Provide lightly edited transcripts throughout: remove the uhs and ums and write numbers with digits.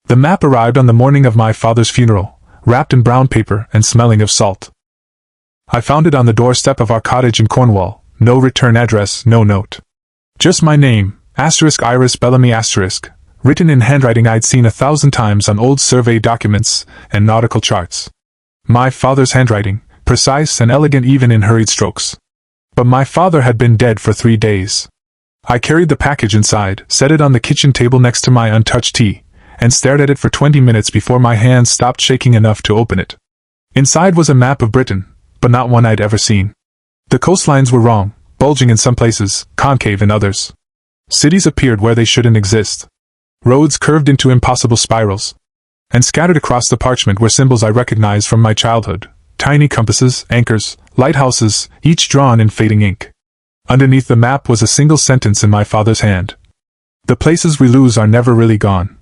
The map arrived on the morning of my father's funeral, wrapped in brown paper and smelling of salt. I found it on the doorstep of our cottage in Cornwall. No return address, no note. Just my name, *Iris Bellamy*, written in handwriting I'd seen 1,000 times on old survey documents and nautical charts. My father's handwriting, precise and elegant even in hurried strokes. But my father had been dead for 3 days. I carried the package inside, set it on the kitchen table next to my untouched tea, and stared at it for 20 minutes before my hands stopped shaking enough to open it. Inside was a map of Britain, but not one I'd ever seen. The coastlines were wrong, bulging in some places, concave in others. Cities appeared where they shouldn't exist. Roads curved into impossible spirals. And scattered across the parchment were symbols I recognized from my childhood. Tiny compasses, anchors, lighthouses, each drawn in fading ink. Underneath the map was a single sentence in my father's hand. "The places we lose are never really gone."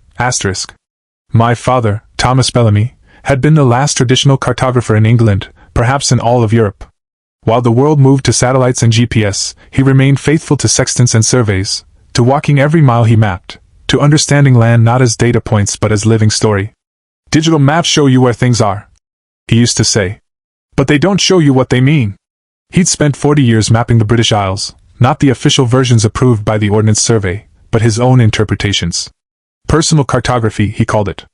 My father, Thomas Bellamy, had been the last traditional cartographer in England, perhaps in all of Europe. While the world moved to satellites and GPS, he remained faithful to sextants and surveys, to walking every mile he mapped, to understanding land not as data points but as living story. "Digital maps show you where things are," he used to say. "But they don't show you what they mean." He'd spent 40 years mapping the British Isles, not the official versions approved by the Ordnance Survey, but his own interpretations. Personal cartography, he called it.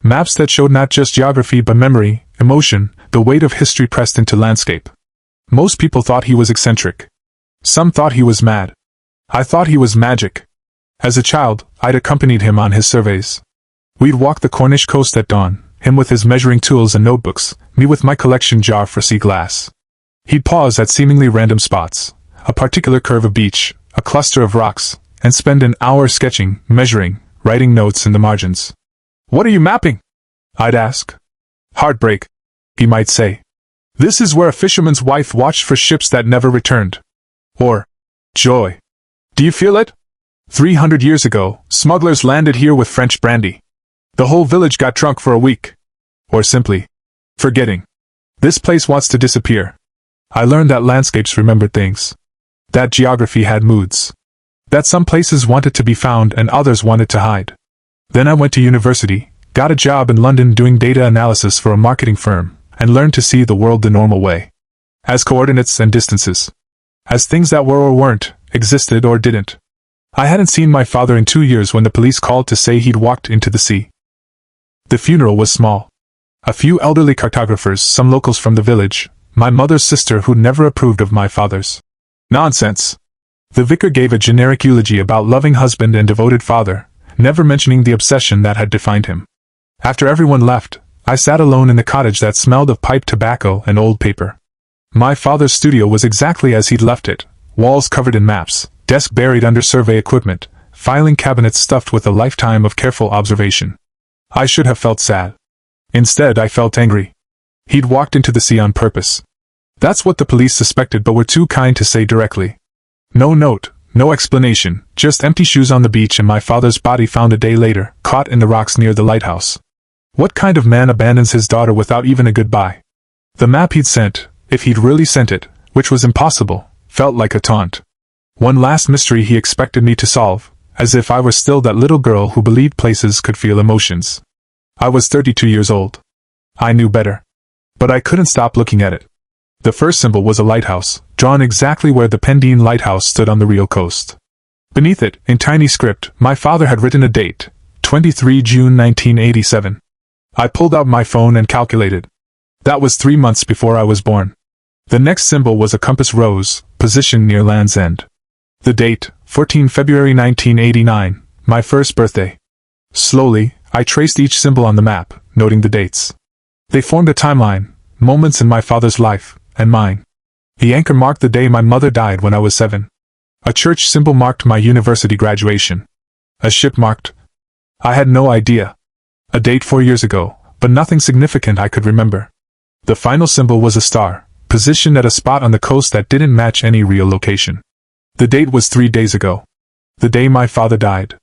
Maps that showed not just geography but memory, emotion, the weight of history pressed into landscape. Most people thought he was eccentric. Some thought he was mad. I thought he was magic. As a child, I'd accompanied him on his surveys. We'd walk the Cornish coast at dawn, him with his measuring tools and notebooks, me with my collection jar for sea glass. He'd pause at seemingly random spots, a particular curve of beach, a cluster of rocks, and spend an hour sketching, measuring, writing notes in the margins. "What are you mapping?" I'd ask. "Heartbreak," he might say. "This is where a fisherman's wife watched for ships that never returned." Or, "Joy. Do you feel it? 300 years ago, smugglers landed here with French brandy. The whole village got drunk for a week." Or simply, "Forgetting. This place wants to disappear." I learned that landscapes remembered things. That geography had moods. That some places wanted to be found and others wanted to hide. Then I went to university, got a job in London doing data analysis for a marketing firm, and learned to see the world the normal way. As coordinates and distances. As things that were or weren't, existed or didn't. I hadn't seen my father in 2 years when the police called to say he'd walked into the sea. The funeral was small. A few elderly cartographers, some locals from the village, my mother's sister who'd never approved of my father's nonsense. The vicar gave a generic eulogy about loving husband and devoted father, never mentioning the obsession that had defined him. After everyone left, I sat alone in the cottage that smelled of pipe tobacco and old paper. My father's studio was exactly as he'd left it, walls covered in maps, desk buried under survey equipment, filing cabinets stuffed with a lifetime of careful observation. I should have felt sad. Instead, I felt angry. He'd walked into the sea on purpose. That's what the police suspected but were too kind to say directly. No note, no explanation, just empty shoes on the beach and my father's body found a day later, caught in the rocks near the lighthouse. What kind of man abandons his daughter without even a goodbye? The map he'd sent, if he'd really sent it, which was impossible, felt like a taunt. One last mystery he expected me to solve, as if I were still that little girl who believed places could feel emotions. I was 32 years old. I knew better. But I couldn't stop looking at it. The first symbol was a lighthouse, drawn exactly where the Pendine Lighthouse stood on the Rio coast. Beneath it, in tiny script, my father had written a date, 23 June 1987. I pulled out my phone and calculated. That was 3 months before I was born. The next symbol was a compass rose, positioned near Land's End. The date, 14 February 1989, my first birthday. Slowly, I traced each symbol on the map, noting the dates. They formed a timeline, moments in my father's life, and mine. The anchor marked the day my mother died when I was 7. A church symbol marked my university graduation. A ship marked. I had no idea. A date 4 years ago, but nothing significant I could remember. The final symbol was a star, positioned at a spot on the coast that didn't match any real location. The date was 3 days ago. The day my father died.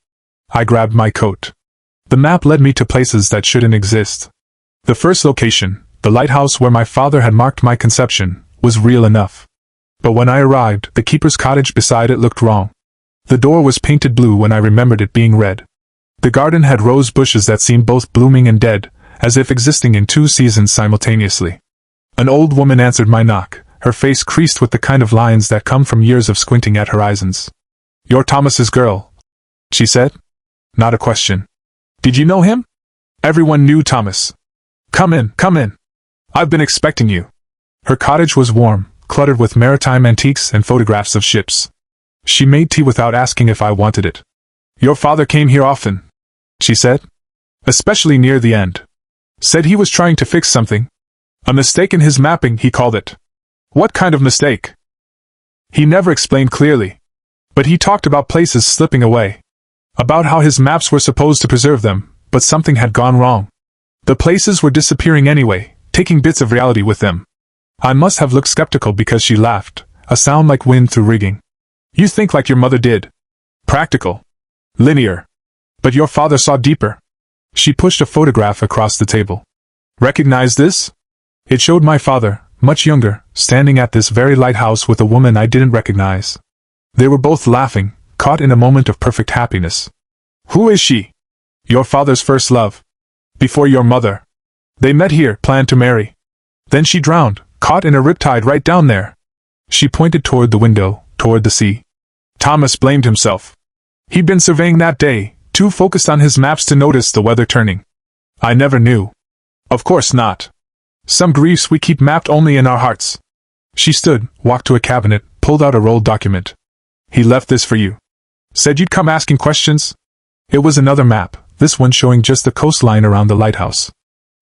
I grabbed my coat. The map led me to places that shouldn't exist. The first location, the lighthouse where my father had marked my conception, was real enough. But when I arrived, the keeper's cottage beside it looked wrong. The door was painted blue when I remembered it being red. The garden had rose bushes that seemed both blooming and dead, as if existing in two seasons simultaneously. An old woman answered my knock, her face creased with the kind of lines that come from years of squinting at horizons. "You're Thomas's girl," she said. Not a question. "Did you know him?" Everyone knew Thomas. Come in, come in. I've been expecting you." Her cottage was warm, cluttered with maritime antiques and photographs of ships. She made tea without asking if I wanted it. "Your father came here often," she said. "Especially near the end. Said he was trying to fix something. A mistake in his mapping, he called it." "What kind of mistake?" "He never explained clearly. But he talked about places slipping away. About how his maps were supposed to preserve them, but something had gone wrong. The places were disappearing anyway, taking bits of reality with them." I must have looked skeptical because she laughed, a sound like wind through rigging. "You think like your mother did. Practical. Linear. But your father saw deeper." She pushed a photograph across the table. "Recognize this?" It showed my father, much younger, standing at this very lighthouse with a woman I didn't recognize. They were both laughing, caught in a moment of perfect happiness. "Who is she?" "Your father's first love. Before your mother. They met here, planned to marry. Then she drowned, caught in a riptide right down there." She pointed toward the window, toward the sea. Thomas blamed himself. He'd been surveying that day, too focused on his maps to notice the weather turning. I never knew. Of course not. Some griefs we keep mapped only in our hearts. She stood, walked to a cabinet, pulled out a rolled document. "He left this for you. Said you'd come asking questions." It was another map, this one showing just the coastline around the lighthouse.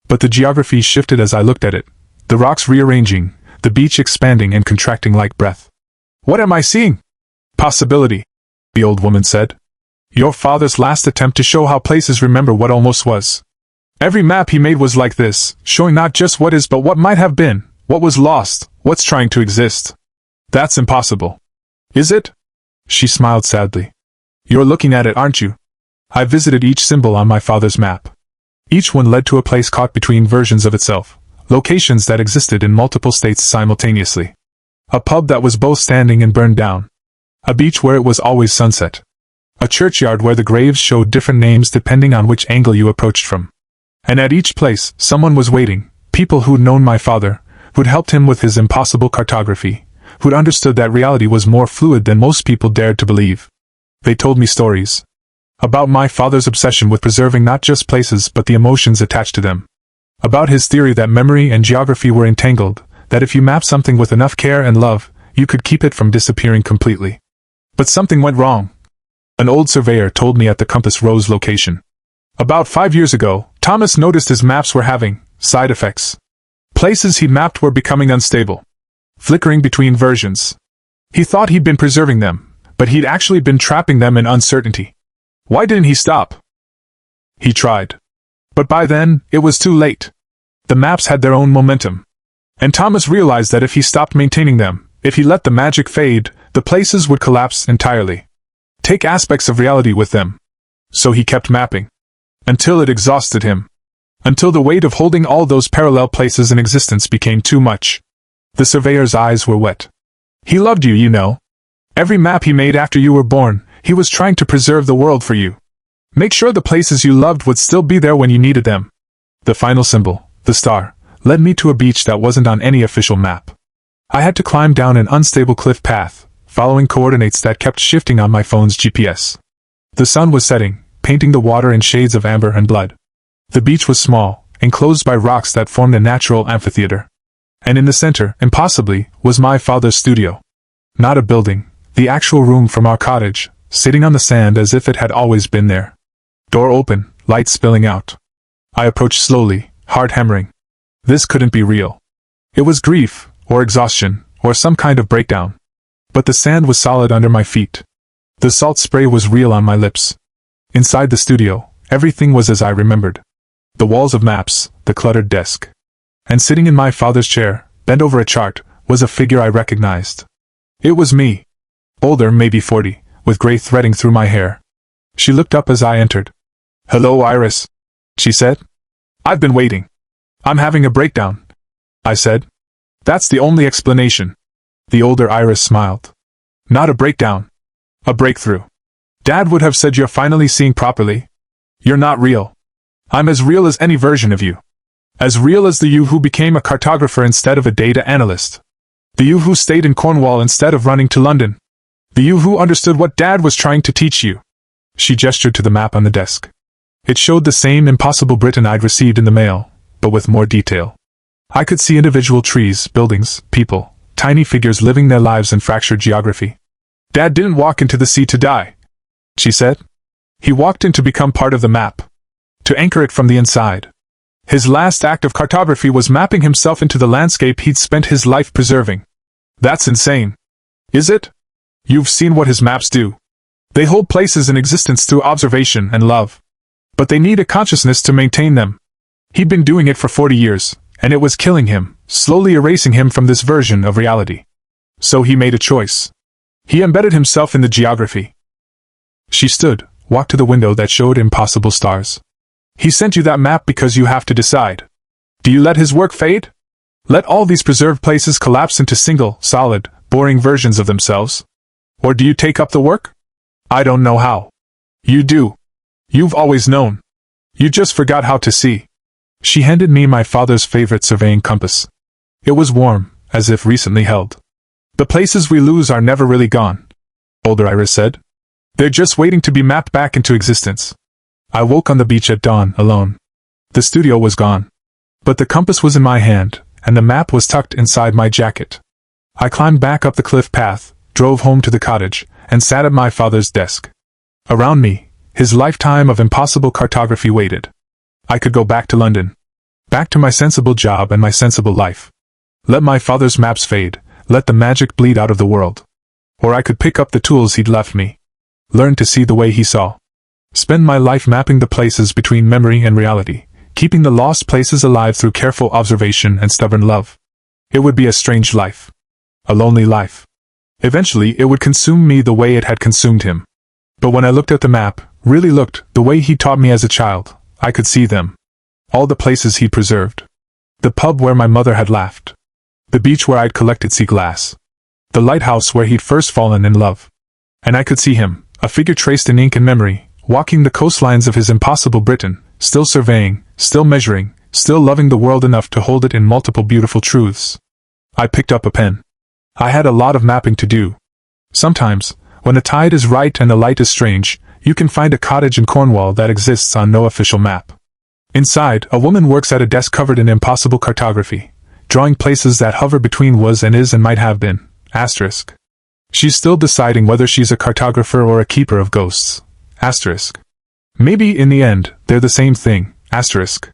But the geography shifted as I looked at it, the rocks rearranging, the beach expanding and contracting like breath. "What am I seeing?" "Possibility," the old woman said. "Your father's last attempt to show how places remember what almost was. Every map he made was like this, showing not just what is but what might have been, what was lost, what's trying to exist. That's impossible." "Is it?" She smiled sadly. "You're looking at it, aren't you?" I visited each symbol on my father's map. Each one led to a place caught between versions of itself, locations that existed in multiple states simultaneously. A pub that was both standing and burned down. A beach where it was always sunset. A churchyard where the graves showed different names depending on which angle you approached from. And at each place, someone was waiting, people who'd known my father, who'd helped him with his impossible cartography, who'd understood that reality was more fluid than most people dared to believe. They told me stories. About my father's obsession with preserving not just places but the emotions attached to them. About his theory that memory and geography were entangled, that if you map something with enough care and love, you could keep it from disappearing completely. But something went wrong. An old surveyor told me at the Compass Rose location. About 5 years ago, Thomas noticed his maps were having side effects. Places he'd mapped were becoming unstable. Flickering between versions. He thought he'd been preserving them, but he'd actually been trapping them in uncertainty. Why didn't he stop? He tried. But by then, it was too late. The maps had their own momentum. And Thomas realized that if he stopped maintaining them, if he let the magic fade, the places would collapse entirely. Take aspects of reality with them. So he kept mapping. Until it exhausted him. Until the weight of holding all those parallel places in existence became too much. The surveyor's eyes were wet. He loved you, you know. Every map he made after you were born, he was trying to preserve the world for you. Make sure the places you loved would still be there when you needed them. The final symbol, the star, led me to a beach that wasn't on any official map. I had to climb down an unstable cliff path, following coordinates that kept shifting on my phone's GPS. The sun was setting, painting the water in shades of amber and blood. The beach was small, enclosed by rocks that formed a natural amphitheater. And in the center, impossibly, was my father's studio. Not a building, the actual room from our cottage, sitting on the sand as if it had always been there. Door open, light spilling out. I approached slowly, heart hammering. This couldn't be real. It was grief, or exhaustion, or some kind of breakdown. But the sand was solid under my feet. The salt spray was real on my lips. Inside the studio, everything was as I remembered. The walls of maps, the cluttered desk. And sitting in my father's chair, bent over a chart, was a figure I recognized. It was me. Older, maybe 40, with gray threading through my hair. She looked up as I entered. "Hello, Iris," she said. "I've been waiting." "I'm having a breakdown," I said. "That's the only explanation." The older Iris smiled. "Not a breakdown. A breakthrough. Dad would have said you're finally seeing properly." You're not real. I'm as real as any version of you. As real as the you who became a cartographer instead of a data analyst. The you who stayed in Cornwall instead of running to London. The you who understood what Dad was trying to teach you. She gestured to the map on the desk. It showed the same impossible Britain I'd received in the mail, but with more detail. I could see individual trees, buildings, people, tiny figures living their lives in fractured geography. Dad didn't walk into the sea to die, she said. He walked in to become part of the map. To anchor it from the inside. His last act of cartography was mapping himself into the landscape he'd spent his life preserving. That's insane. Is it? You've seen what his maps do. They hold places in existence through observation and love. But they need a consciousness to maintain them. He'd been doing it for 40 years, and it was killing him, slowly erasing him from this version of reality. So he made a choice. He embedded himself in the geography. She stood, walked to the window that showed impossible stars. He sent you that map because you have to decide. Do you let his work fade? Let all these preserved places collapse into single, solid, boring versions of themselves? Or do you take up the work? I don't know how. You do. You've always known. You just forgot how to see. She handed me my father's favorite surveying compass. It was warm, as if recently held. The places we lose are never really gone, older Iris said. They're just waiting to be mapped back into existence. I woke on the beach at dawn, alone. The studio was gone. But the compass was in my hand, and the map was tucked inside my jacket. I climbed back up the cliff path, drove home to the cottage, and sat at my father's desk. Around me, his lifetime of impossible cartography waited. I could go back to London. Back to my sensible job and my sensible life. Let my father's maps fade, let the magic bleed out of the world. Or I could pick up the tools he'd left me. Learn to see the way he saw. Spend my life mapping the places between memory and reality, keeping the lost places alive through careful observation and stubborn love. It would be a strange life. A lonely life. Eventually it would consume me the way it had consumed him. But when I looked at the map, really looked, the way he taught me as a child, I could see them. All the places he'd preserved. The pub where my mother had laughed. The beach where I'd collected sea glass. The lighthouse where he'd first fallen in love. And I could see him, a figure traced in ink and memory, walking the coastlines of his impossible Britain, still surveying, still measuring, still loving the world enough to hold it in multiple beautiful truths. I picked up a pen. I had a lot of mapping to do. Sometimes, when the tide is right and the light is strange, you can find a cottage in Cornwall that exists on no official map. Inside, a woman works at a desk covered in impossible cartography, drawing places that hover between was and is and might have been, asterisk. She's still deciding whether she's a cartographer or a keeper of ghosts, asterisk. Maybe in the end, they're the same thing, asterisk.